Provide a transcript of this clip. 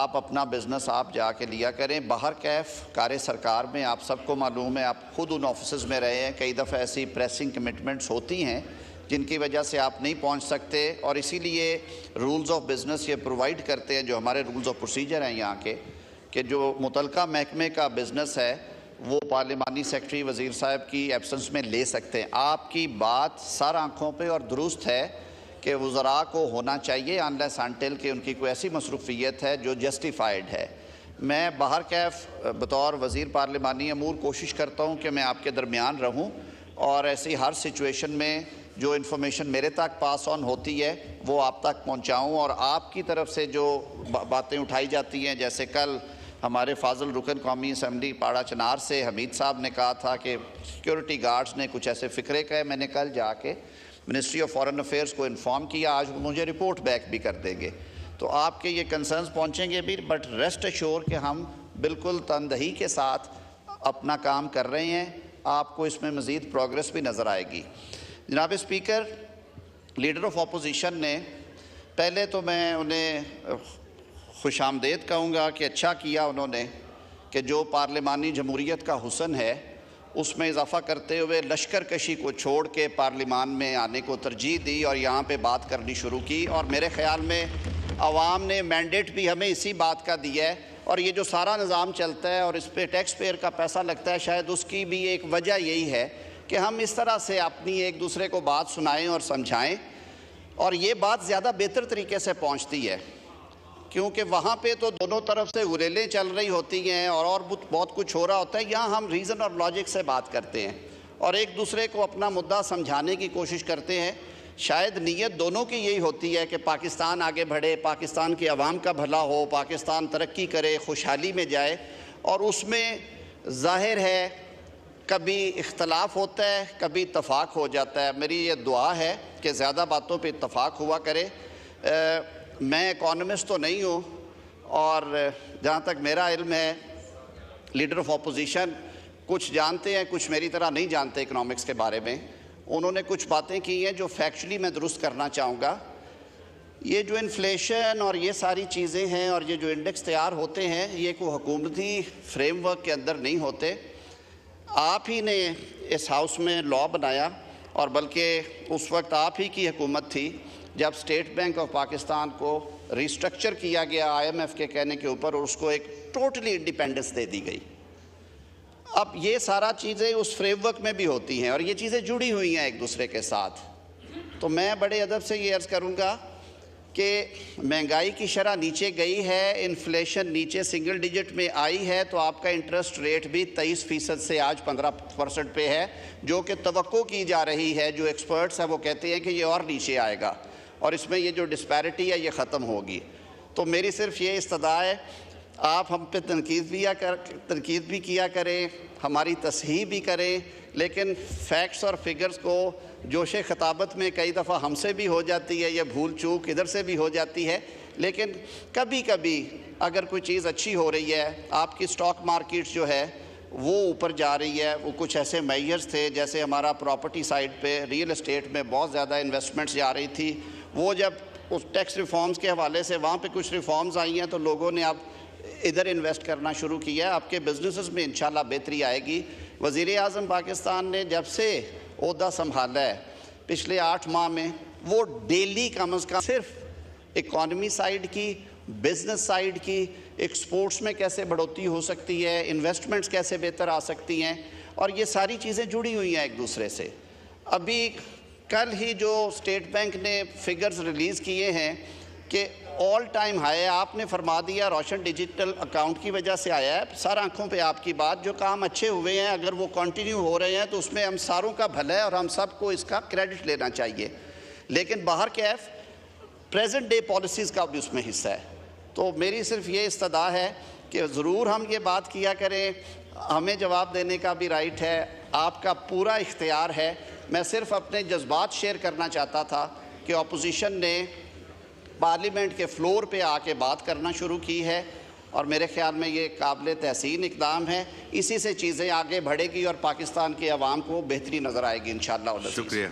آپ اپنا بزنس آپ جا کے لیا کریں. باہر کیف کار سرکار میں آپ سب کو معلوم ہے, آپ خود ان آفیسز میں رہے ہیں, کئی دفعہ ایسی پریسنگ کمٹمنٹس ہوتی ہیں جن کی وجہ سے آپ نہیں پہنچ سکتے, اور اسی لیے رولز آف بزنس یہ پرووائڈ کرتے ہیں, جو ہمارے رولز آف پروسیجر ہیں یہاں کے, کہ جو متعلقہ محکمے کا بزنس ہے وہ پارلیمانی سیکرٹری وزیر صاحب کی ایبسنس میں لے سکتے ہیں. آپ کی بات سر آنکھوں پہ اور درست ہے کہ وزراء کو ہونا چاہیے انلیس انٹل کہ ان کی کوئی ایسی مصروفیت ہے جو جسٹیفائڈ ہے. میں باہر کیف بطور وزیر پارلیمانی امور کوشش کرتا ہوں کہ میں آپ کے درمیان رہوں, اور ایسی ہر سچویشن میں جو انفارمیشن میرے تک پاس آن ہوتی ہے وہ آپ تک پہنچاؤں, اور آپ کی طرف سے جو باتیں اٹھائی جاتی ہیں, جیسے کل ہمارے فاضل رکن قومی اسمبلی پاڑا چنار سے حمید صاحب نے کہا تھا کہ سیکیورٹی گارڈز نے کچھ ایسے فکرے کہے. میں نے کل جا کے منسٹری آف فارن افیئرز کو انفارم کیا, آج وہ مجھے رپورٹ بیک بھی کر دیں گے. تو آپ کے یہ کنسرنز پہنچیں گے بھی, بٹ ریسٹ ایشور کہ ہم بالکل تندہی کے ساتھ اپنا کام کر رہے ہیں. آپ کو اس میں مزید پروگریس بھی نظر آئے گی. جناب اسپیکر, لیڈر آف اپوزیشن نے, پہلے تو میں انہیں خوش آمدید کہوں گا کہ اچھا کیا انہوں نے کہ جو پارلیمانی جمہوریت کا حسن ہے اس میں اضافہ کرتے ہوئے لشکر کشی کو چھوڑ کے پارلیمان میں آنے کو ترجیح دی اور یہاں پہ بات کرنی شروع کی. اور میرے خیال میں عوام نے مینڈیٹ بھی ہمیں اسی بات کا دیا ہے, اور یہ جو سارا نظام چلتا ہے اور اس پہ ٹیکس پیئر کا پیسہ لگتا ہے, شاید اس کی بھی ایک وجہ یہی ہے کہ ہم اس طرح سے اپنی ایک دوسرے کو بات سنائیں اور سمجھائیں, اور یہ بات زیادہ بہتر طریقے سے پہنچتی ہے, کیونکہ وہاں پہ تو دونوں طرف سے غلیلیں چل رہی ہوتی ہیں اور بہت کچھ ہو رہا ہوتا ہے. یہاں ہم ریزن اور لاجک سے بات کرتے ہیں اور ایک دوسرے کو اپنا مدعا سمجھانے کی کوشش کرتے ہیں. شاید نیت دونوں کی یہی ہوتی ہے کہ پاکستان آگے بڑھے, پاکستان کے عوام کا بھلا ہو, پاکستان ترقی کرے, خوشحالی میں جائے, اور اس میں ظاہر ہے کبھی اختلاف ہوتا ہے, کبھی اتفاق ہو جاتا ہے. میری یہ دعا ہے کہ زیادہ باتوں پہ اتفاق ہوا کرے. میں اکانومسٹ تو نہیں ہوں, اور جہاں تک میرا علم ہے لیڈر آف اپوزیشن کچھ جانتے ہیں, کچھ میری طرح نہیں جانتے اکنامکس کے بارے میں. انہوں نے کچھ باتیں کی ہیں جو فیکچولی میں درست کرنا چاہوں گا. یہ جو انفلیشن اور یہ ساری چیزیں ہیں اور یہ جو انڈیکس تیار ہوتے ہیں, یہ کوئی حکومتی فریم ورک کے اندر نہیں ہوتے. آپ ہی نے اس ہاؤس میں لا بنایا, اور بلکہ اس وقت آپ ہی کی حکومت تھی جب اسٹیٹ بینک آف پاکستان کو ریسٹرکچر کیا گیا IMF کے کہنے کے اوپر, اور اس کو ایک ٹوٹلی انڈیپینڈنس دے دی گئی. اب یہ سارا چیزیں اس فریم ورک میں بھی ہوتی ہیں اور یہ چیزیں جڑی ہوئی ہیں ایک دوسرے کے ساتھ. تو میں بڑے ادب سے یہ عرض کروں گا کہ مہنگائی کی شرح نیچے گئی ہے, انفلیشن نیچے سنگل ڈیجٹ میں آئی ہے, تو آپ کا انٹرسٹ ریٹ بھی 23% سے آج 15% پہ ہے, جو کہ توقع کی جا رہی ہے. جو ایکسپرٹس ہیں وہ کہتے ہیں کہ یہ اور نیچے آئے گا, اور اس میں یہ جو ڈسپیرٹی ہے یہ ختم ہوگی. تو میری صرف یہ استدعا ہے, آپ ہم پہ تنقید بھی کیا کریں, ہماری تصحیح بھی کریں, لیکن فیکٹس اور فگرز کو جوش خطابت میں کئی دفعہ ہم سے بھی ہو جاتی ہے, یہ بھول چوک ادھر سے بھی ہو جاتی ہے. لیکن کبھی کبھی اگر کوئی چیز اچھی ہو رہی ہے, آپ کی سٹاک مارکیٹس جو ہے وہ اوپر جا رہی ہے, وہ کچھ ایسے میجرز تھے جیسے ہمارا پراپرٹی سائڈ پہ ریئل اسٹیٹ میں بہت زیادہ انویسٹمنٹس جا رہی تھی, وہ جب اس ٹیکس ریفارمز کے حوالے سے وہاں پہ کچھ ریفارمز آئی ہیں تو لوگوں نے اب ادھر انویسٹ کرنا شروع کیا ہے. آپ کے بزنسز میں انشاءاللہ بہتری آئے گی. وزیر اعظم پاکستان نے جب سے عہدہ سنبھالا ہے پچھلے 8 ماہ میں, وہ ڈیلی کم از کم صرف اکانومی سائیڈ کی, بزنس سائیڈ کی, ایکسپورٹس میں کیسے بڑھوتری ہو سکتی ہے, انویسٹمنٹس کیسے بہتر آ سکتی ہیں, اور یہ ساری چیزیں جڑی ہوئی ہیں ایک دوسرے سے. ابھی کل ہی جو اسٹیٹ بینک نے فگرز ریلیز کیے ہیں کہ آل ٹائم ہائی, آپ نے فرما دیا روشن ڈیجیٹل اکاؤنٹ کی وجہ سے آیا ہے. سر آنکھوں پہ آپ کی بات, جو کام اچھے ہوئے ہیں اگر وہ کنٹینیو ہو رہے ہیں تو اس میں ہم ساروں کا بھلا ہے اور ہم سب کو اس کا کریڈٹ لینا چاہیے. لیکن باہر کیف پریزنٹ ڈے پالیسیز کا بھی اس میں حصہ ہے. تو میری صرف یہ استدعا ہے کہ ضرور ہم یہ بات کیا کریں, ہمیں جواب دینے کا بھی رائٹ ہے, آپ کا پورا اختیار ہے. میں صرف اپنے جذبات شیئر کرنا چاہتا تھا کہ اپوزیشن نے پارلیمنٹ کے فلور پہ آ کے بات کرنا شروع کی ہے, اور میرے خیال میں یہ قابل تحسین اقدام ہے. اسی سے چیزیں آگے بڑھے گی اور پاکستان کے عوام کو بہتری نظر آئے گی انشاءاللہ. شکریہ.